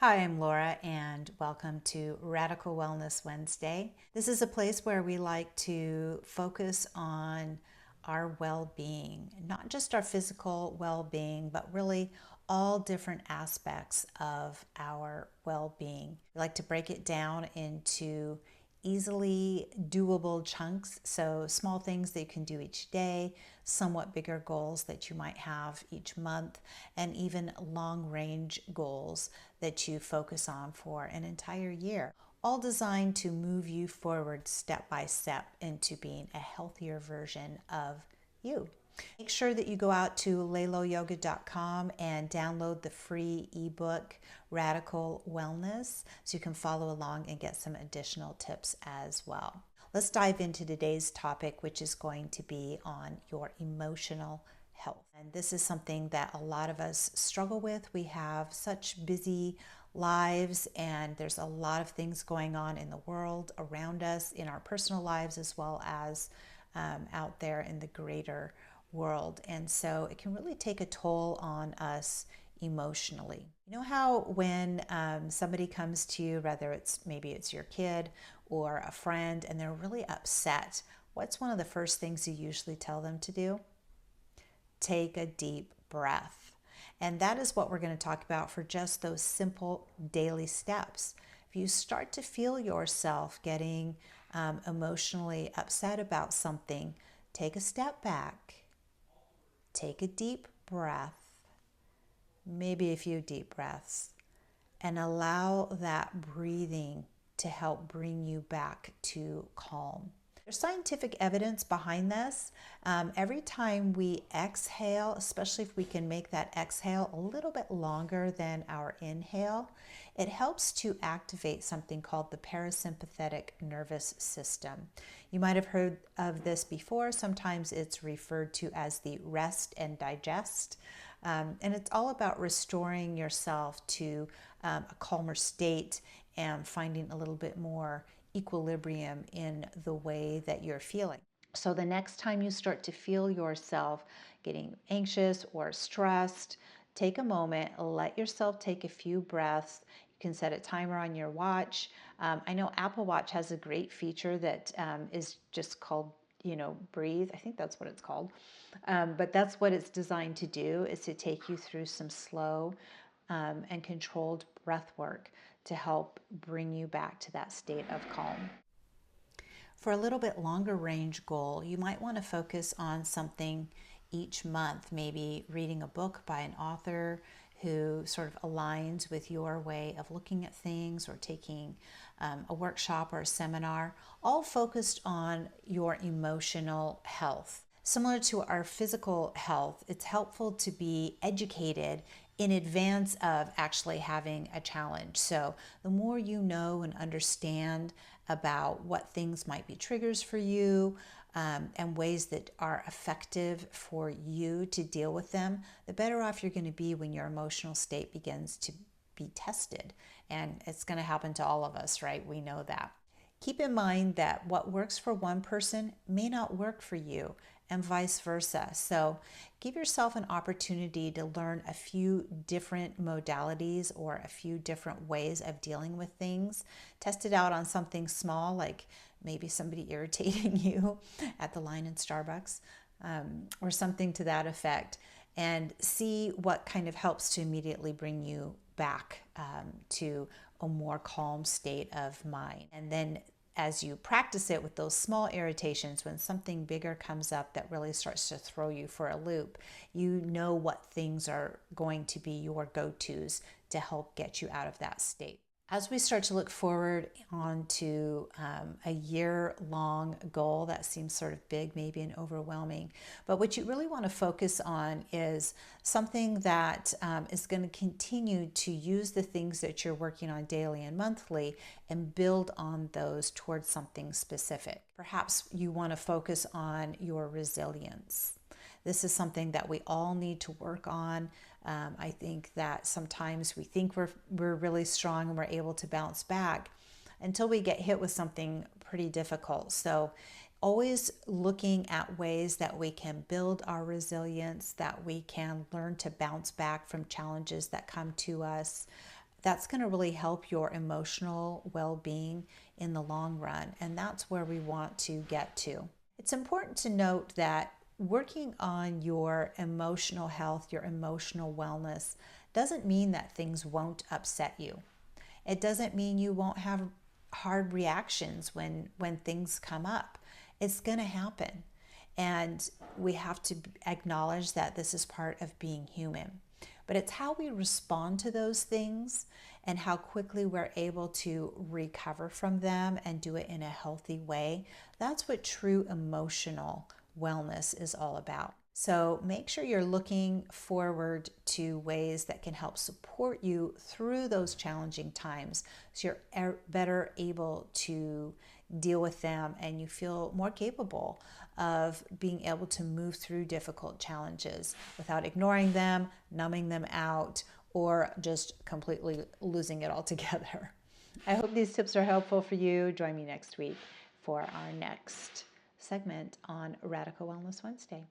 Hi, I'm Laura, and welcome to Radical Wellness Wednesday. This is a place where we like to focus on our well being, not just our physical well being, but really all different aspects of our well being. We like to break it down into easily doable chunks. So, small things that you can do each day, somewhat bigger goals that you might have each month, and even long range goals that you focus on for an entire year. All designed to move you forward step by step into being a healthier version of you. Make sure that you go out to layloyoga.com and download the free ebook Radical Wellness so you can follow along and get some additional tips as well. Let's dive into today's topic, which is going to be on your emotional health. And this is something that a lot of us struggle with. We have such busy lives, and there's a lot of things going on in the world around us, in our personal lives, as well as out there in the greater world. And so it can really take a toll on us emotionally. You know how when somebody comes to you, whether maybe it's your kid or a friend, and they're really upset, what's one of the first things you usually tell them to do? Take a deep breath. And that is what we're going to talk about for just those simple daily steps. If you start to feel yourself getting emotionally upset about something, take a step back, take a deep breath, maybe a few deep breaths, and allow that breathing to help bring you back to calm. There's scientific evidence behind this. Every time we exhale, especially if we can make that exhale a little bit longer than our inhale, it helps to activate something called the parasympathetic nervous system. You might have heard of this before. Sometimes it's referred to as the rest and digest. And it's all about restoring yourself to a calmer state and finding a little bit more equilibrium in the way that you're feeling. So the next time you start to feel yourself getting anxious or stressed, take a moment, let yourself take a few breaths. You can set a timer on your watch. I know Apple Watch has a great feature that is just called breathe. I think that's what it's called. But that's what it's designed to do, is to take you through some slow and controlled breath work to help bring you back to that state of calm. For a little bit longer range goal, you might want to focus on something each month, maybe reading a book by an author who sort of aligns with your way of looking at things, or taking a workshop or a seminar, all focused on your emotional health. Similar to our physical health, it's helpful to be educated in advance of actually having a challenge. So the more you know and understand about what things might be triggers for you, and ways that are effective for you to deal with them, the better off you're going to be when your emotional state begins to be tested. And it's going to happen to all of us, right? We know that. Keep in mind that what works for one person may not work for you, and vice versa. So give yourself an opportunity to learn a few different modalities or a few different ways of dealing with things. Test it out on something small, like maybe somebody irritating you at the line in Starbucks, or something to that effect, and see what kind of helps to immediately bring you back to a more calm state of mind. And then as you practice it with those small irritations, when something bigger comes up that really starts to throw you for a loop, you know what things are going to be your go-tos to help get you out of that state. As we start to look forward onto a year-long goal, that seems sort of big, maybe, and overwhelming. But what you really want to focus on is something that is going to continue to use the things that you're working on daily and monthly and build on those towards something specific. Perhaps you want to focus on your resilience. This is something that we all need to work on. I think that sometimes we think we're really strong and we're able to bounce back until we get hit with something pretty difficult. So always looking at ways that we can build our resilience, that we can learn to bounce back from challenges that come to us, that's going to really help your emotional well-being in the long run. And that's where we want to get to. It's important to note that working on your emotional health, your emotional wellness, doesn't mean that things won't upset you. It doesn't mean you won't have hard reactions when things come up. It's going to happen. And we have to acknowledge that this is part of being human. But it's how we respond to those things and how quickly we're able to recover from them and do it in a healthy way. That's what true emotional wellness is all about. So make sure you're looking forward to ways that can help support you through those challenging times so you're better able to deal with them and you feel more capable of being able to move through difficult challenges without ignoring them, numbing them out, or just completely losing it altogether. I hope these tips are helpful for you. Join me next week for our next segment on Radical Wellness Wednesday.